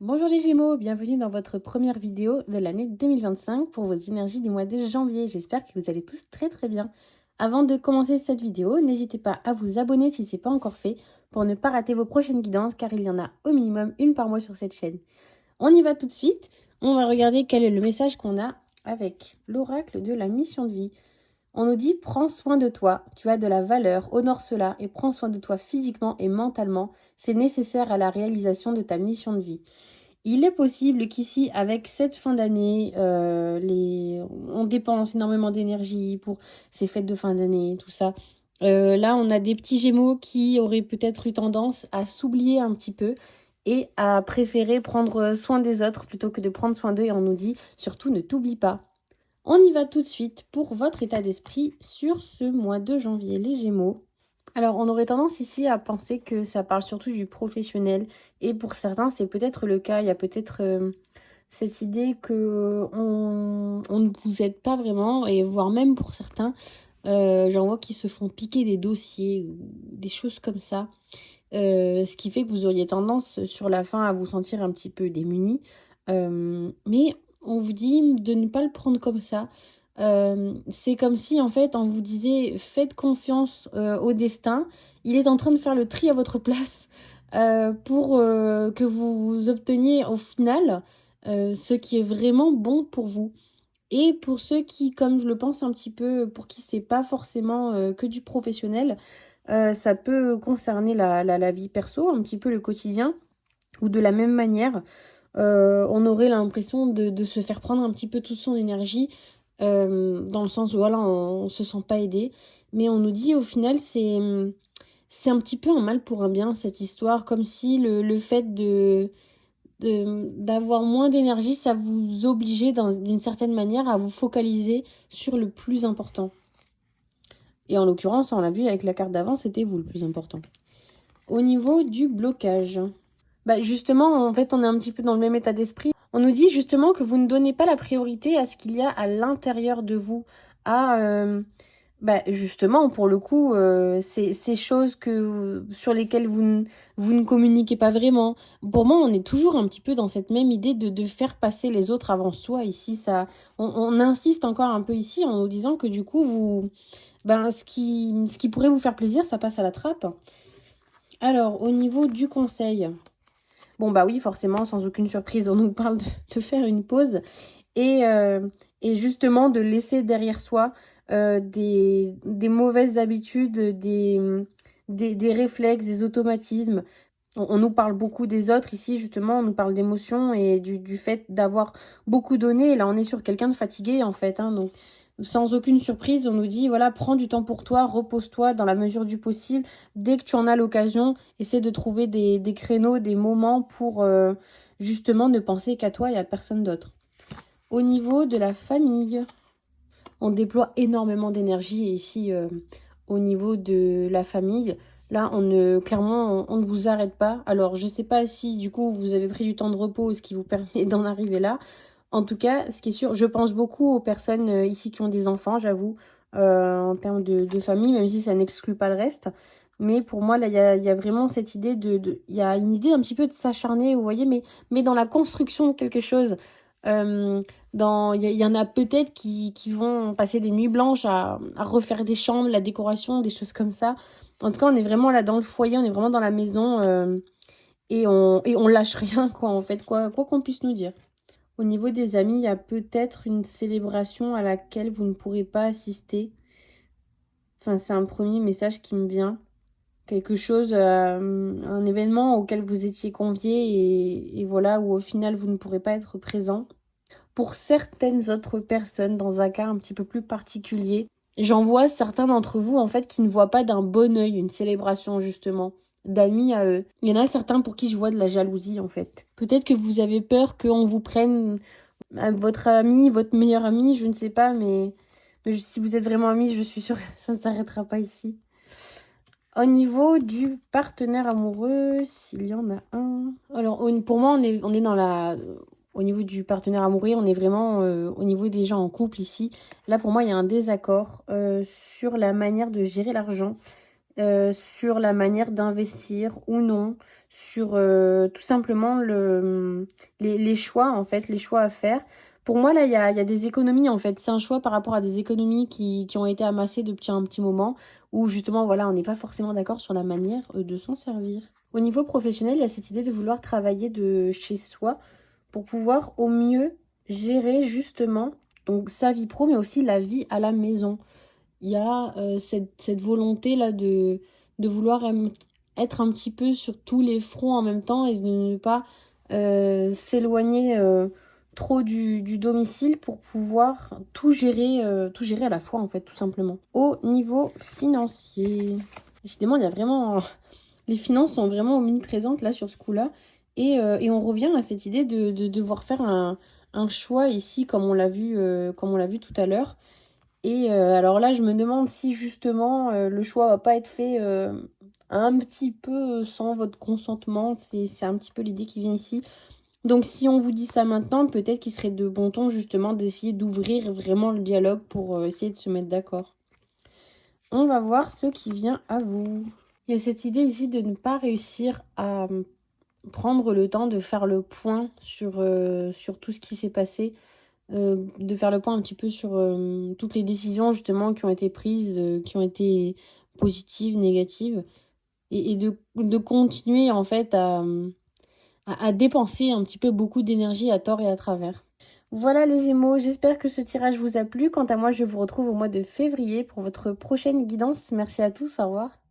Bonjour les Gémeaux, bienvenue dans votre première vidéo de l'année 2025 pour vos énergies du mois de janvier. J'espère que vous allez tous très bien. Avant de commencer cette vidéo, n'hésitez pas à vous abonner si ce n'est pas encore fait pour ne pas rater vos prochaines guidances car il y en a au minimum une par mois sur cette chaîne. On y va tout de suite. On va regarder quel est le message qu'on a avec l'oracle de la mission de vie. On nous dit « Prends soin de toi, tu as de la valeur, honore cela et prends soin de toi physiquement et mentalement. C'est nécessaire à la réalisation de ta mission de vie. » Il est possible qu'ici, avec cette fin d'année, on dépense énormément d'énergie pour ces fêtes de fin d'année, tout ça. Là, on a des petits Gémeaux qui auraient peut-être eu tendance à s'oublier un petit peu et à préférer prendre soin des autres plutôt que de prendre soin d'eux. Et on nous dit, surtout, ne t'oublie pas. On y va tout de suite pour votre état d'esprit sur ce mois de janvier, les Gémeaux. Alors, on aurait tendance ici à penser que ça parle surtout du professionnel. Et pour certains, c'est peut-être le cas. Il y a peut-être cette idée que on ne vous aide pas vraiment. Et voire même pour certains, j'en vois qui se font piquer des dossiers ou des choses comme ça. Ce qui fait que vous auriez tendance sur la fin à vous sentir un petit peu démuni. Mais on vous dit de ne pas le prendre comme ça. C'est comme si en fait on vous disait faites confiance au destin. Il est en train de faire le tri à votre place pour que vous obteniez au final ce qui est vraiment bon pour vous. Et pour ceux qui, comme je le pense un petit peu, pour qui c'est pas forcément que du professionnel, ça peut concerner la vie perso, un petit peu le quotidien, ou de la même manière, on aurait l'impression de se faire prendre un petit peu toute son énergie, dans le sens où voilà, on se sent pas aidé. Mais on nous dit au final, c'est un petit peu un mal pour un bien, cette histoire, comme si le fait d'avoir moins d'énergie, ça vous obligeait d'une certaine manière à vous focaliser sur le plus important. Et en l'occurrence, on l'a vu avec la carte d'avant, c'était vous le plus important. Au niveau du blocage, justement, en fait, on est un petit peu dans le même état d'esprit. On nous dit justement que vous ne donnez pas la priorité à ce qu'il y a à l'intérieur de vous, à justement, pour le coup, ces choses sur lesquelles vous ne communiquez pas vraiment. Pour moi, on est toujours un petit peu dans cette même idée de faire passer les autres avant soi. Ici, on insiste encore un peu ici en nous disant que du coup, ce qui pourrait vous faire plaisir, ça passe à la trappe. Alors, au niveau du conseil, bon oui, forcément, sans aucune surprise, on nous parle de faire une pause et justement de laisser derrière soi des mauvaises habitudes, des réflexes, des automatismes. On nous parle beaucoup des autres ici, justement, on nous parle d'émotions et du fait d'avoir beaucoup donné. Et là, on est sur quelqu'un de fatigué, en fait. Donc, sans aucune surprise, on nous dit, voilà, prends du temps pour toi, repose-toi dans la mesure du possible. Dès que tu en as l'occasion, essaie de trouver des créneaux, des moments pour justement ne penser qu'à toi et à personne d'autre. Au niveau de la famille, on déploie énormément d'énergie ici au niveau de la famille. Là, clairement, on ne vous arrête pas. Alors, je ne sais pas si, du coup, vous avez pris du temps de repos, ce qui vous permet d'en arriver là. En tout cas, ce qui est sûr, je pense beaucoup aux personnes ici qui ont des enfants, j'avoue, en termes de famille, même si ça n'exclut pas le reste. Mais pour moi, là, il y a vraiment cette idée il y a une idée un petit peu de s'acharner, vous voyez, mais dans la construction de quelque chose. Il y en a peut-être qui vont passer des nuits blanches à refaire des chambres, la décoration, des choses comme ça. En tout cas, on est vraiment là dans le foyer, on est vraiment dans la maison et on lâche rien, quoi, en fait, quoi qu'on puisse nous dire. Au niveau des amis, il y a peut-être une célébration à laquelle vous ne pourrez pas assister. Enfin, c'est un premier message qui me vient. Quelque chose, un événement auquel vous étiez convié et voilà, où au final vous ne pourrez pas être présent. Pour certaines autres personnes, dans un cas un petit peu plus particulier, j'en vois certains d'entre vous, en fait, qui ne voient pas d'un bon œil une célébration, justement, d'amis à eux. Il y en a certains pour qui je vois de la jalousie, en fait. Peut-être que vous avez peur qu'on vous prenne votre ami, votre meilleur ami, je ne sais pas, mais si vous êtes vraiment amis, je suis sûre que ça ne s'arrêtera pas ici. Au niveau du partenaire amoureux, s'il y en a un... Alors, pour moi, on est dans la... Au niveau du partenaire amoureux, on est vraiment au niveau des gens en couple ici. Là, pour moi, il y a un désaccord sur la manière de gérer l'argent. sur la manière d'investir ou non, sur tout simplement les choix, en fait, les choix à faire. Pour moi, là, il y a des économies, en fait. C'est un choix par rapport à des économies qui ont été amassées depuis un petit moment, où justement, voilà, on n'est pas forcément d'accord sur la manière de s'en servir. Au niveau professionnel, il y a cette idée de vouloir travailler de chez soi pour pouvoir au mieux gérer justement donc sa vie pro, mais aussi la vie à la maison. Il y a cette volonté-là de vouloir être un petit peu sur tous les fronts en même temps et de ne pas s'éloigner trop du domicile pour pouvoir tout gérer à la fois, en fait, tout simplement. Au niveau financier, décidément, il y a vraiment... Les finances sont vraiment omniprésentes là sur ce coup-là. Et on revient à cette idée de devoir faire un choix ici, comme on l'a vu tout à l'heure. Et alors là, je me demande si justement le choix va pas être fait un petit peu sans votre consentement. C'est un petit peu l'idée qui vient ici. Donc si on vous dit ça maintenant, peut-être qu'il serait de bon ton justement d'essayer d'ouvrir vraiment le dialogue pour essayer de se mettre d'accord. On va voir ce qui vient à vous. Il y a cette idée ici de ne pas réussir à prendre le temps de faire le point sur tout ce qui s'est passé. De faire le point un petit peu sur toutes les décisions justement qui ont été prises, qui ont été positives, négatives, et de continuer en fait à dépenser un petit peu beaucoup d'énergie à tort et à travers. Voilà les Gémeaux, j'espère que ce tirage vous a plu. Quant à moi, je vous retrouve au mois de février pour votre prochaine guidance. Merci à tous, au revoir.